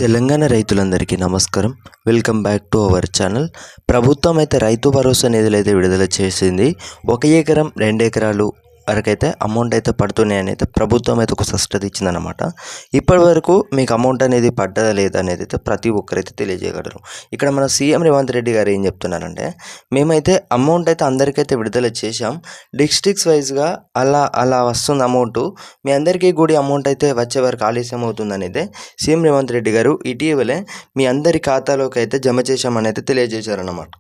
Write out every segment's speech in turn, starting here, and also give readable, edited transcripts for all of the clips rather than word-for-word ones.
తెలంగాణ రైతులందరికీ నమస్కారం. Welcome back to our channel. ప్రభుత్వం అయితే రైతు భరోసా నిధులు అయితే విడుదల చేసింది. 1 ఎకరం 2 ఎకరాలు వరకైతే అమౌంట్ అయితే పడుతున్నాయని అయితే ప్రభుత్వం అయితే ఒక స్పష్టత ఇచ్చిందనమాట. ఇప్పటి వరకు మీకు అమౌంట్ అనేది పడ్డదా లేదా అనేది అయితే ప్రతి ఒక్కరైతే తెలియజేయగలరు. ఇక్కడ మన సీఎం రేవంత్ రెడ్డి గారు ఏం చెప్తున్నారంటే, మేమైతే అమౌంట్ అయితే అందరికైతే విడుదల చేశాం. డిస్ట్రిక్ట్స్ వైజ్గా అలా వస్తుంది అమౌంట్. మీ అందరికీ కూడా అమౌంట్ అయితే వచ్చే వరకు ఆలస్యం అవుతుందని అయితే సీఎం రేవంత్ రెడ్డి గారు ఇటీవలే మీ అందరి ఖాతాలోకి అయితే జమ చేశామని అయితే తెలియజేశారన్నమాట.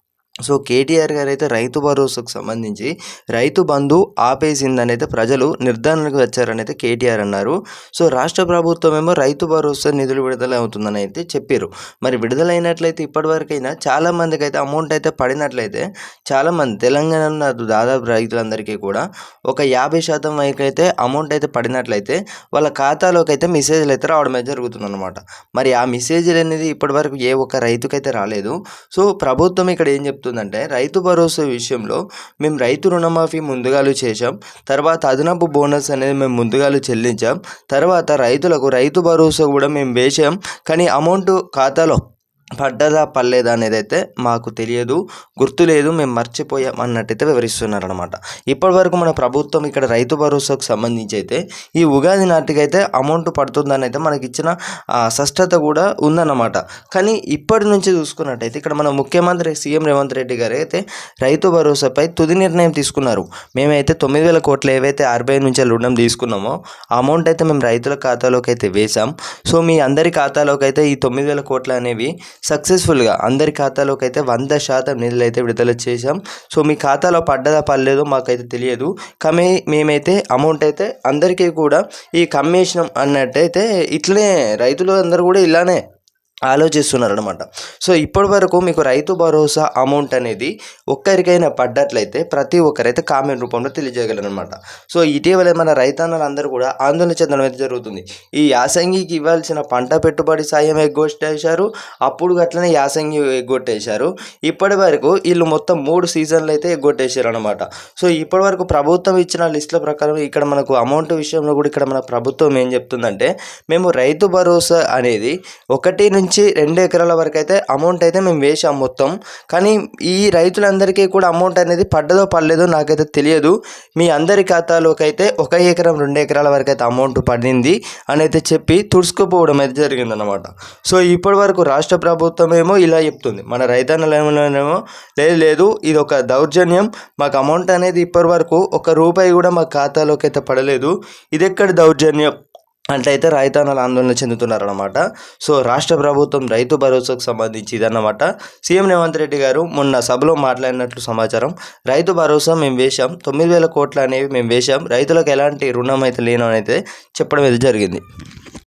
సో కేటీఆర్ గారు అయితే రైతు భరోసాకు సంబంధించి రైతు బంధు ఆపేసిందని అయితే ప్రజలు నిర్ధారణకు వచ్చారని అయితే కేటీఆర్ అన్నారు. సో రాష్ట్ర ప్రభుత్వం ఏమో రైతు భరోసా నిధులు విడుదల అవుతుందని అయితే చెప్పారు. మరి విడుదలైనట్లయితే ఇప్పటివరకైనా చాలామందికి అయితే అమౌంట్ అయితే పడినట్లయితే చాలామంది తెలంగాణ దాదాపు రైతులందరికీ కూడా ఒక 50% వరకు అయితే అమౌంట్ అయితే పడినట్లయితే వాళ్ళ ఖాతాలోకి అయితే మెసేజ్లు అయితే రావడం అయితే జరుగుతుందన్నమాట. మరి ఆ మెసేజ్లు అనేది ఇప్పటివరకు ఏ ఒక్క రైతుకైతే రాలేదు. సో ప్రభుత్వం ఇక్కడ ఏం చెప్తుందంటే, రైతు భరోసా విషయంలో మేము రైతు రుణమాఫీ ముందుగాలు చేశాం, తర్వాత అదనపు బోనస్ అనేది మేము ముందుగాలు చెల్లించాం, తర్వాత రైతులకు రైతు భరోసా కూడా మేము వేసాం, కానీ అమౌంట్ ఖాతాలో పడ్డదా పడలేదా అనేది అయితే మాకు తెలియదు, గుర్తులేదు, మేము మర్చిపోయాం అన్నట్టయితే వివరిస్తున్నారనమాట. ఇప్పటివరకు మన ప్రభుత్వం ఇక్కడ రైతు భరోసాకు సంబంధించి అయితే ఈ ఉగాది నాటికైతే అమౌంట్ పడుతుందని అయితే మనకి ఇచ్చిన స్పష్టత కూడా ఉందన్నమాట. కానీ ఇప్పటి నుంచి చూసుకున్నట్టయితే ఇక్కడ మన ముఖ్యమంత్రి సీఎం రేవంత్ రెడ్డి గారు అయితే రైతు భరోసాపై తుది నిర్ణయం తీసుకున్నారు. మేమైతే 9,000 కోట్లు ఏవైతే RBI నుంచి రుణం తీసుకున్నామో ఆ అమౌంట్ అయితే మేము రైతుల ఖాతాలోకి అయితే వేసాం. సో మీ అందరి ఖాతాలోకి అయితే ఈ 9,000 కోట్లు అనేవి సక్సెస్ఫుల్గా అందరి ఖాతాలోకి అయితే 100% నిధులు అయితే విడుదల చేశాం. సో మీ ఖాతాలో పడ్డదా పడలేదో మాకైతే తెలియదు, కానీ మేమైతే అమౌంట్ అయితే అందరికీ కూడా ఈ కమ్మేసినాం అన్నట్టయితే ఇట్లనే రైతులు అందరూ కూడా ఇలానే ఆలోచిస్తున్నారు అనమాట. సో ఇప్పటి వరకు మీకు రైతు భరోసా అమౌంట్ అనేది ఒక్కరికైనా పడ్డట్లయితే ప్రతి ఒక్కరైతే కామెంట్ రూపంలో తెలియజేయగలరు అనమాట. సో ఇటీవల మన రైతన్నలందరూ కూడా ఆందోళన చెందడం అయితే జరుగుతుంది. ఈ యాసంగికి ఇవ్వాల్సిన పంట పెట్టుబడి సాయం ఎగ్గొట్టేశారు, అప్పుడు అట్లనే యాసంగి ఎగ్గొట్టేశారు. ఇప్పటి వరకు వీళ్ళు మొత్తం 3 సీజన్లు అయితే ఎగ్గొట్టేశారు అనమాట. సో ఇప్పటి వరకు ప్రభుత్వం ఇచ్చిన లిస్టుల ప్రకారం ఇక్కడ మనకు అమౌంట్ విషయంలో కూడా ఇక్కడ మన ప్రభుత్వం ఏం చెప్తుందంటే, మేము రైతు భరోసా అనేది 1 నుంచి 2 ఎకరాల వరకు అయితే అమౌంట్ అయితే మేము వేసాం మొత్తం, కానీ ఈ రైతులందరికీ కూడా అమౌంట్ అనేది పడ్డదో పడలేదో నాకైతే తెలియదు. మీ అందరి ఖాతాలోకి అయితే 1 ఎకరం 2 ఎకరాల వరకు అయితే అమౌంట్ పడింది అని అయితే చెప్పి తుడుచుకుపోవడం అయితే జరిగిందనమాట. సో ఇప్పటి వరకు రాష్ట్ర ప్రభుత్వం ఏమో ఇలా చెప్తుంది, మన రైతన్నలేమో లేదు ఇది ఒక దౌర్జన్యం, మాకు అమౌంట్ అనేది ఇప్పటి వరకు 1 రూపాయి కూడా మా ఖాతాలోకి అయితే పడలేదు, ఇది ఎక్కడ దౌర్జన్యం అట్లయితే రైతన్నలు ఆందోళన చెందుతున్నారన్నమాట. సో రాష్ట్ర ప్రభుత్వం రైతు భరోసాకు సంబంధించి ఇదన్నమాట. సీఎం రేవంత్ రెడ్డి గారు మొన్న సభలో మాట్లాడినట్లు సమాచారం. రైతు భరోసా మేము వేశాం, 9,000 కోట్లు అనేవి మేము వేశాం, రైతులకు ఎలాంటి రుణం అయితే లేను అని అయితే చెప్పడం అయితే జరిగింది.